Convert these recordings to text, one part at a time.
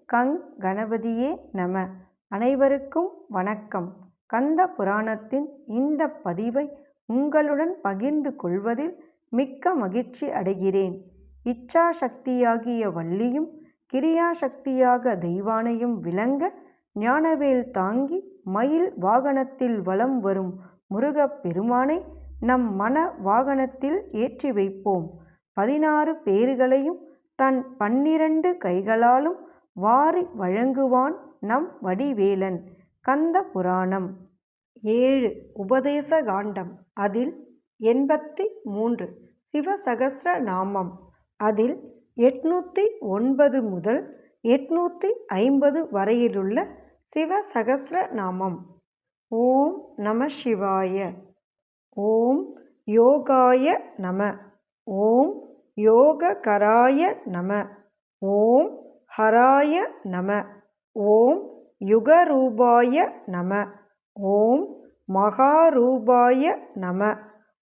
கங் கணபதியே நம. அனைவருக்கும் வணக்கம். கந்த புராணத்தின் இந்த பதிவை உங்களுடன் பகிர்ந்து கொள்வதில் மிக்க மகிழ்ச்சி அடைகிறேன். இச்சாசக்தியாகிய வள்ளியும் கிரியாசக்தியாக தெய்வானையும் விளங்க ஞானவேல் தாங்கி மயில் வாகனத்தில் வலம் வரும் முருகப் பெருமானை நம் மன வாகனத்தில் ஏற்றி வைப்போம். 16 பேறுகளையும் தன் 12 கைகளாலும் வாரி வழங்குவான் நம் வடிவேலன். கந்த புராணம் 7 உபதேச காண்டம். அதில் 83 சிவசகஸ்ர நாமம். அதில் 809 முதல் 850 வரையிலுள்ள சிவசகஸ்ர நாமம். ஓம் நம சிவாய. ஓம் யோகாய நம. ஓம் யோககராய நம. ஓம் ஹராய நம. ஓம் யுகரூபாய நம. ஓம் மகாரூபாய நம.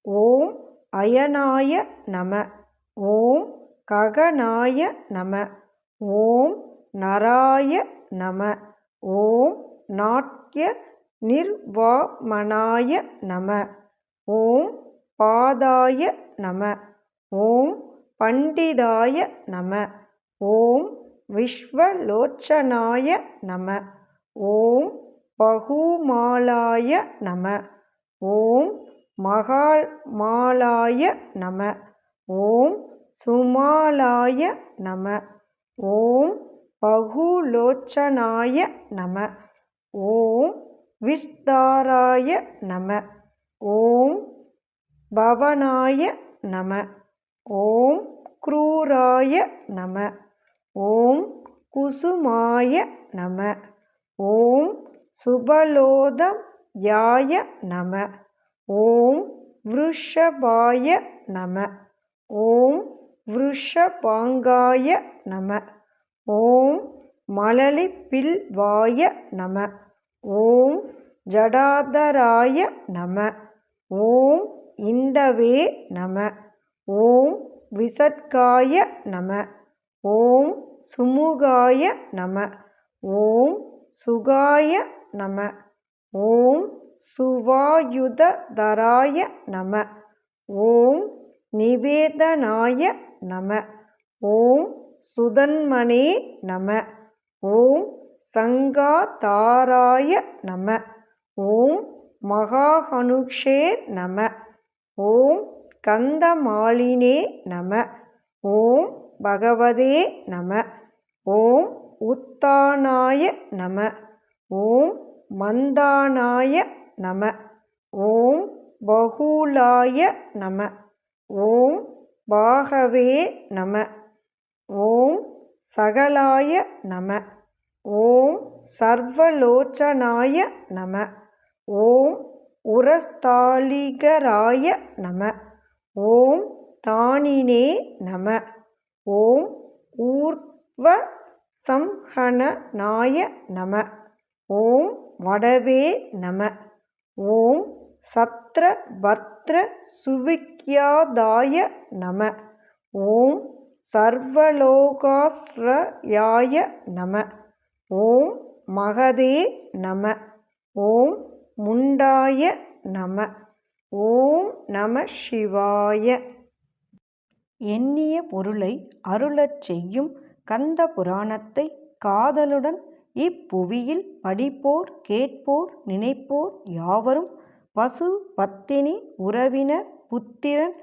ஓம் அயனாய நம. ஓம் ககனாய நம. ஓம் நராய நம. ஓம் நாட்ய நிர்வாமனாய நம. ஓம் பாதாய நம. ஓம் பண்டிதாய நம. ஓம் விஸ்வலோச்சனாய நம. ஓம் பகுமாலாய நம. ஓம் மகாமாலாய நம. ஓம் சுமாலாய நம. ஓம் பகுலோச்சனாய நம. ஓம் விஸ்தாராய நம. ஓம் பவனாய நம. ஓம் க்ரூராய நம. ஓம் குசுமாய நம. ஓம் சுபலோதயாய நம. ஓம் விருஷபாய நம. ஓம் விருஷபாங்காய நம. ஓம் மலலிபில்வாய நம. ஓம் ஜடாதராய நம. ஓம் இந்தவே நம. ஓம் விசத்காய நம. ஓம் சுமுகாய நம. ஓம் சுகாய நம. ஓம் சுவாயுததராய நம. ஓம் நிவேதனாய நம. ஓம் சுதன்மனே நம. ஓம் சங்காதாராய நம. ஓம் மகாஹனுக்ஷே நம. ஓம் கந்தமாலினே நம. ஓம் பகவதே நம. ஓம் உத்தானாய நம. ஓம் மந்தானாய நம. ஓம் பகூலாய நம. ஓம் பாகவே நம. ஓம் சகலாய நம. ஓம் சர்வலோச்சனாய நம. ஓம் உரஸ்தாலிகராய நம. ஓம் தானினே நம. ஓம் ஊர்த்வ சம்ஹனனாய நம. ஓம் வடவே நம. ஓம் சத்ரபத்ர சுவிக்யாதாய நம. ஓம் சர்வலோகாஸ்ரயாய நம. ஓம் மகதே நம. ஓம் முண்டாய நம. ஓம் நம சிவாய. எண்ணிய பொருளை அருளச் செய்யும் கந்த புராணத்தை காதலுடன் இப்புவியில் படிப்போர் கேட்போர் நினைப்போர் யாவரும் பசு பத்தினி உறவினர் புத்திரன்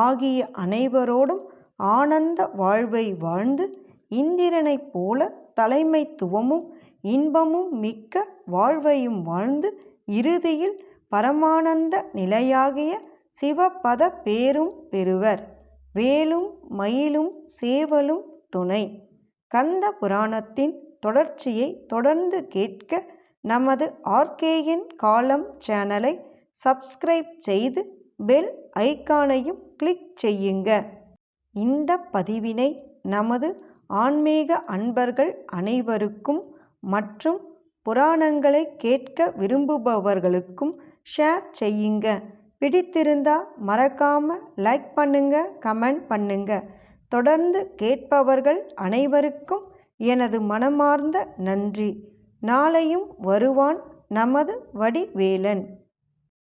ஆகிய அனைவரோடும் ஆனந்த வாழ்வை வாழ்ந்து இந்திரனைப் போல தலைமைத்துவமும் இன்பமும் மிக்க வாழ்வையும் வாழ்ந்து இறுதியில் பரமானந்த நிலையாகிய சிவபத பேரும் பெறுவர். வேலும் மயிலும் சேவலும் துணை. கந்த புராணத்தின் தொடர்ச்சியை தொடர்ந்து கேட்க நமது ஆர்கேஎன் காலம் சேனலை சப்ஸ்கிரைப் செய்து பெல் ஐகானையும் கிளிக் செய்யுங்க. இந்த பதிவினை நமது ஆன்மீக அன்பர்கள் அனைவருக்கும் மற்றும் புராணங்களை கேட்க விரும்புபவர்களுக்கும் ஷேர் செய்யுங்க. பிடித்திருந்தா மறக்காம லைக் பண்ணுங்க, கமெண்ட் பண்ணுங்க. தொடர்ந்து கேட்பவர்கள் அனைவருக்கும் எனது மனமார்ந்த நன்றி. நாளையும் வருவான் நமது வடிவேலன்.